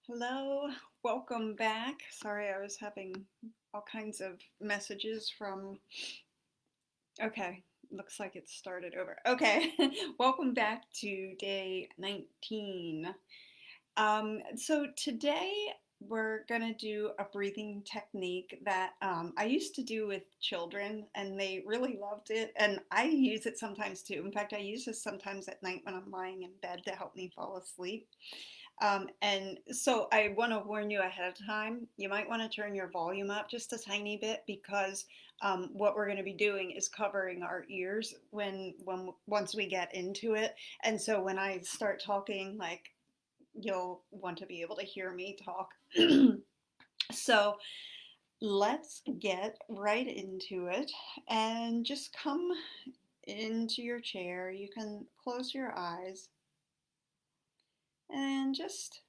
Hello, welcome back. Sorry, I was having all kinds of messages from. Okay, looks like it started over. Okay, welcome back to day 19. So today we're gonna do a breathing technique that I used to do with children, and they really loved it. And I use it sometimes too. In fact, I use this sometimes at night when I'm lying in bed to help me fall asleep. And so I want to warn you ahead of time, you might want to turn your volume up just a tiny bit because what we're going to be doing is covering our ears when once we get into it. And so when I start talking, like you'll want to be able to hear me talk. So let's get right into it and just come into your chair. You can close your eyes and just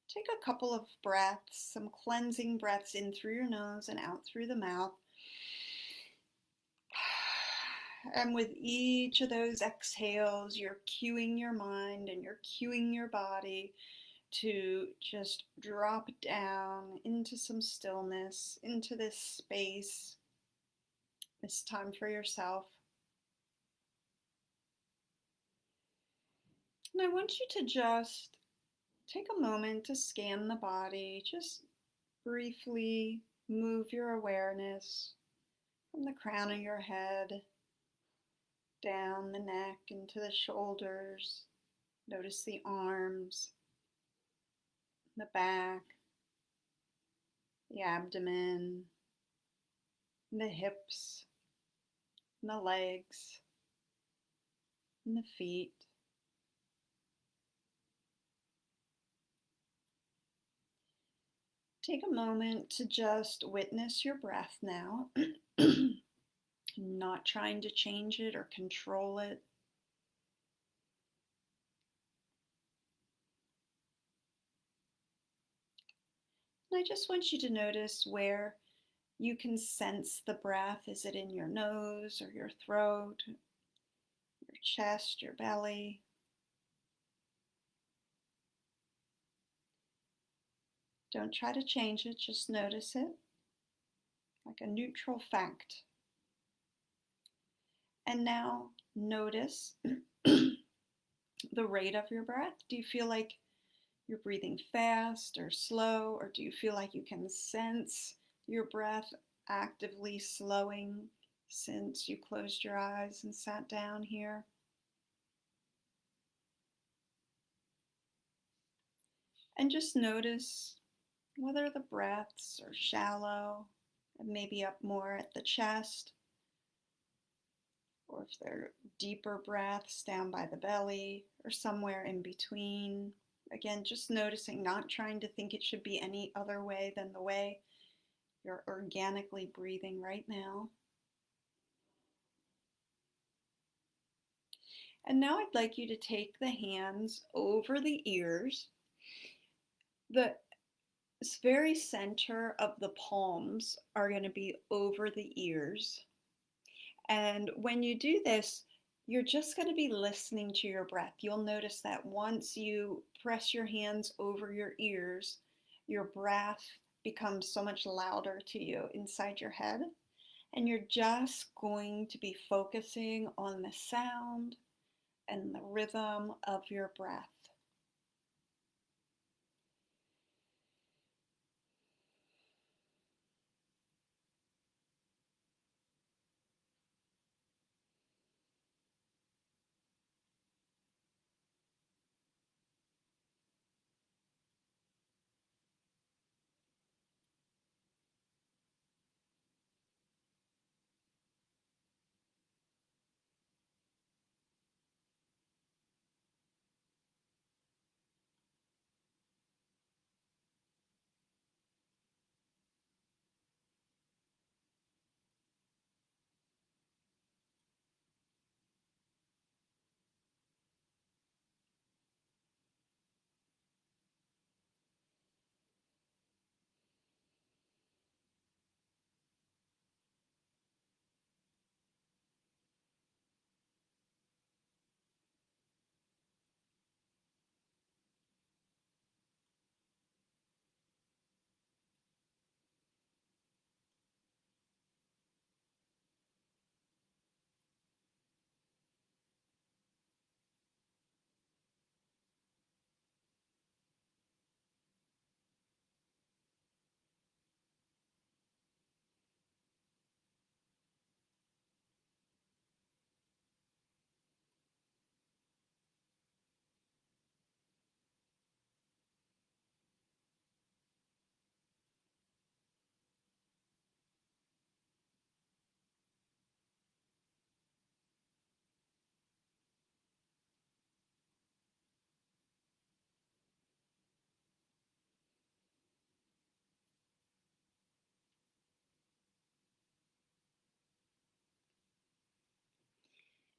take a couple of breaths, some cleansing breaths in through your nose and out through the mouth. And with each of those exhales, you're cueing your mind and you're cueing your body to just drop down into some stillness, into this space, this time for yourself. And I want you to just take a moment to scan the body, just briefly move your awareness from the crown of your head down the neck into the shoulders. Notice the arms, the back, the abdomen, the hips, and the legs, and the feet. Take a moment to just witness your breath now, not trying to change it or control it. And I just want you to notice where you can sense the breath. Is it in your nose or your throat, your chest, your belly? Don't try to change it, just notice it like a neutral fact. And now notice the rate of your breath. Do you feel like you're breathing fast or slow, or do you feel like you can sense your breath actively slowing since you closed your eyes and sat down here? And just notice whether the breaths are shallow and maybe up more at the chest, or if they're deeper breaths down by the belly or somewhere in between. Again, just noticing, not trying to think it should be any other way than the way you're organically breathing right now. And now I'd like you to take the hands over the ears. The very center of the palms are going to be over the ears. And when you do this, you're just going to be listening to your breath. You'll notice that once you press your hands over your ears, your breath becomes so much louder to you inside your head. And you're just going to be focusing on the sound and the rhythm of your breath.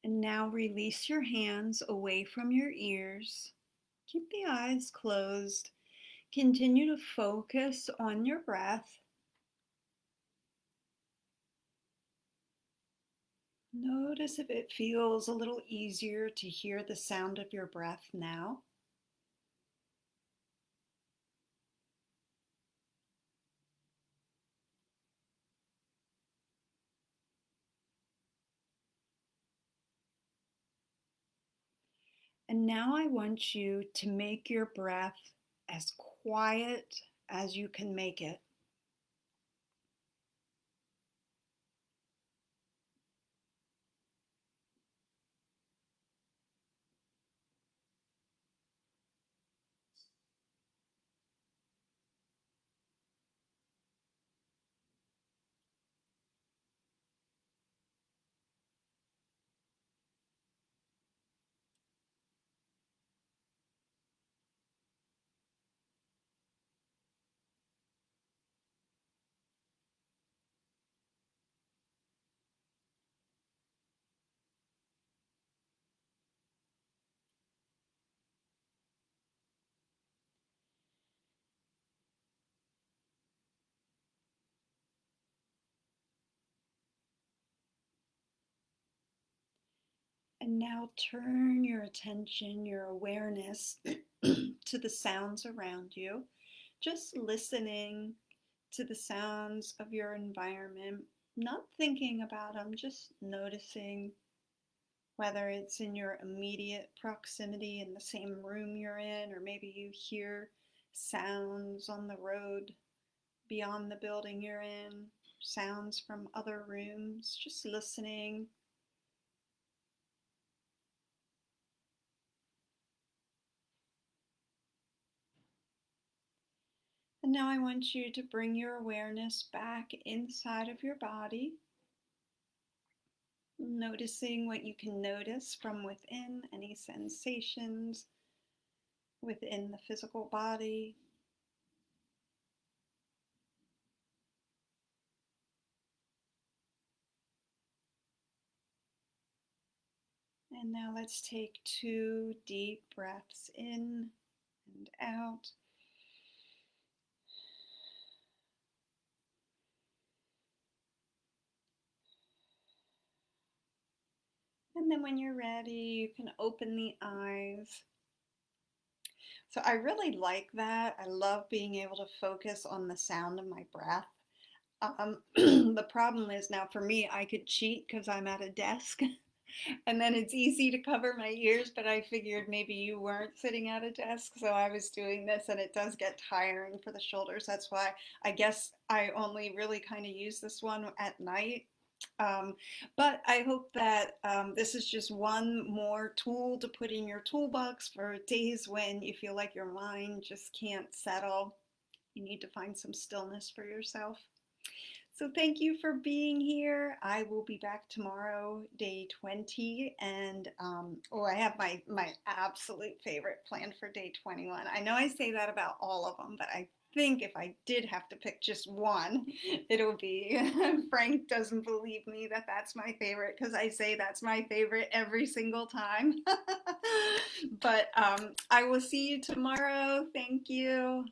And now release your hands away from your ears. Keep the eyes closed. Continue to focus on your breath. Notice if it feels a little easier to hear the sound of your breath now. And now I want you to make your breath as quiet as you can make it. And now turn your attention, your awareness to the sounds around you. Just listening to the sounds of your environment, not thinking about them, just noticing whether it's in your immediate proximity in the same room you're in, or maybe you hear sounds on the road beyond the building you're in, sounds from other rooms, just listening. And now I want you to bring your awareness back inside of your body, noticing what you can notice from within, any sensations within the physical body. And now let's take 2 deep breaths in and out. And then when you're ready, you can open the eyes. So I really like that. I love being able to focus on the sound of my breath. The problem is now for me, I could cheat because I'm at a desk and then it's easy to cover my ears, but I figured maybe you weren't sitting at a desk, so I was doing this and it does get tiring for the shoulders. That's why I guess I only really kind of use this one at night. Um, but I hope that this is just one more tool to put in your toolbox for days when you feel like your mind just can't settle. You need to find some stillness for yourself. So thank you for being here. I will be back tomorrow, day 20, and I have my absolute favorite planned for day 21. I know I say that about all of them, but I think if I did have to pick just one, it'll be Frank doesn't believe me that that's my favorite because I say that's my favorite every single time. But I will see you tomorrow. Thank you.